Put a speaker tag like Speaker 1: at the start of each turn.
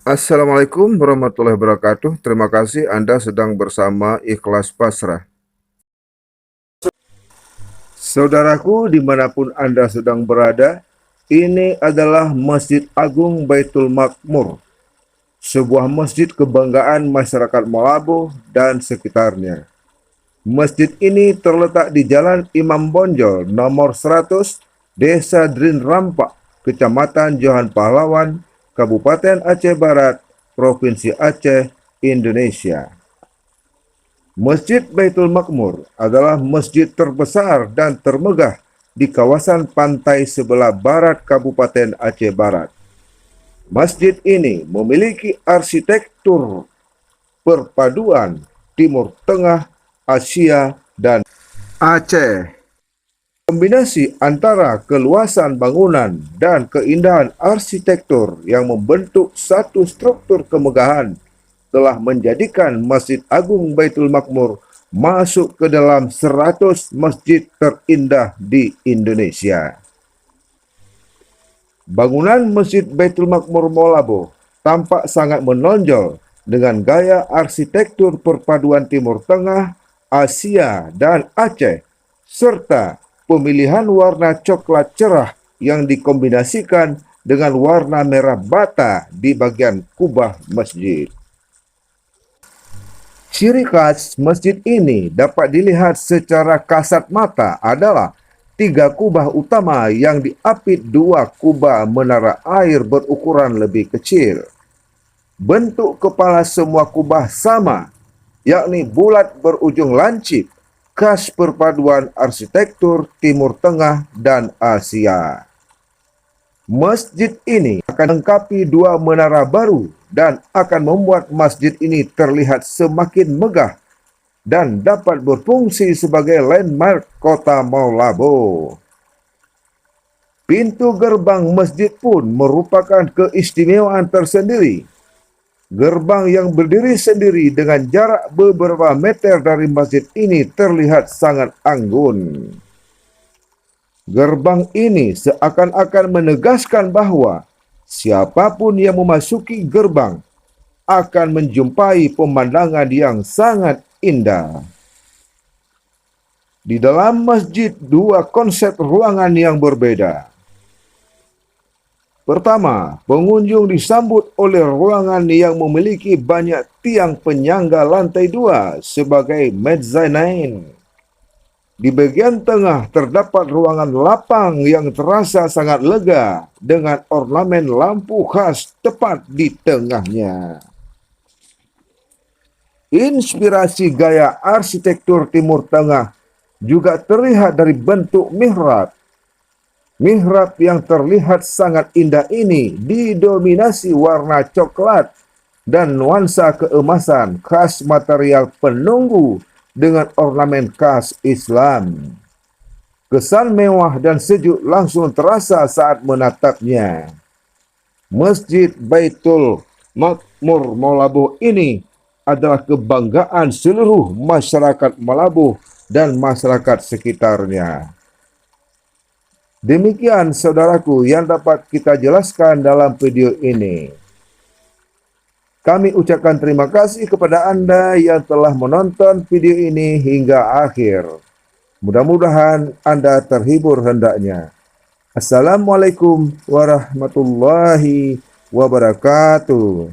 Speaker 1: Assalamualaikum warahmatullahi wabarakatuh. Terima kasih Anda sedang bersama Ikhlas Pasrah. Saudaraku, dimanapun Anda sedang berada, ini adalah Masjid Agung Baitul Makmur, sebuah masjid kebanggaan masyarakat Malabo dan sekitarnya. Masjid ini terletak di Jalan Imam Bonjol nomor 100, Desa Drin Rampak, Kecamatan Johan Pahlawan, Kabupaten Aceh Barat, Provinsi Aceh, Indonesia. Masjid Baitul Makmur adalah masjid terbesar dan termegah di kawasan pantai sebelah barat Kabupaten Aceh Barat. Masjid ini memiliki arsitektur perpaduan Timur Tengah, Asia, dan Aceh. Kombinasi antara keluasan bangunan dan keindahan arsitektur yang membentuk satu struktur kemegahan telah menjadikan Masjid Agung Baitul Makmur masuk ke dalam 100 masjid terindah di Indonesia. Bangunan Masjid Baitul Makmur Malabo tampak sangat menonjol dengan gaya arsitektur perpaduan Timur Tengah, Asia, dan Aceh, serta pemilihan warna coklat cerah yang dikombinasikan dengan warna merah bata di bagian kubah masjid. Ciri khas masjid ini dapat dilihat secara kasat mata adalah 3 kubah utama yang diapit 2 kubah menara air berukuran lebih kecil. Bentuk kepala semua kubah sama, yakni bulat berujung lancip, khas perpaduan arsitektur Timur Tengah dan Asia. Masjid ini akan melengkapi 2 menara baru dan akan membuat masjid ini terlihat semakin megah dan dapat berfungsi sebagai landmark kota Malabo. Pintu gerbang masjid pun merupakan keistimewaan tersendiri. Gerbang yang berdiri sendiri dengan jarak beberapa meter dari masjid ini terlihat sangat anggun. Gerbang ini seakan-akan menegaskan bahwa siapapun yang memasuki gerbang akan menjumpai pemandangan yang sangat indah. Di dalam masjid 2 konsep ruangan yang berbeda. Pertama, pengunjung disambut oleh ruangan yang memiliki banyak tiang penyangga lantai 2 sebagai mezzanine. Di bagian tengah terdapat ruangan lapang yang terasa sangat lega dengan ornamen lampu khas tepat di tengahnya. Inspirasi gaya arsitektur Timur Tengah juga terlihat dari bentuk mihrab. Mihrab yang terlihat sangat indah ini didominasi warna coklat dan nuansa keemasan khas material penunggu dengan ornamen khas Islam. Kesan mewah dan sejuk langsung terasa saat menatapnya. Masjid Baitul Makmur Malabo ini adalah kebanggaan seluruh masyarakat Malabo dan masyarakat sekitarnya. Demikian saudaraku yang dapat kita jelaskan dalam video ini. Kami ucapkan terima kasih kepada Anda yang telah menonton video ini hingga akhir. Mudah-mudahan Anda terhibur hendaknya. Assalamualaikum warahmatullahi wabarakatuh.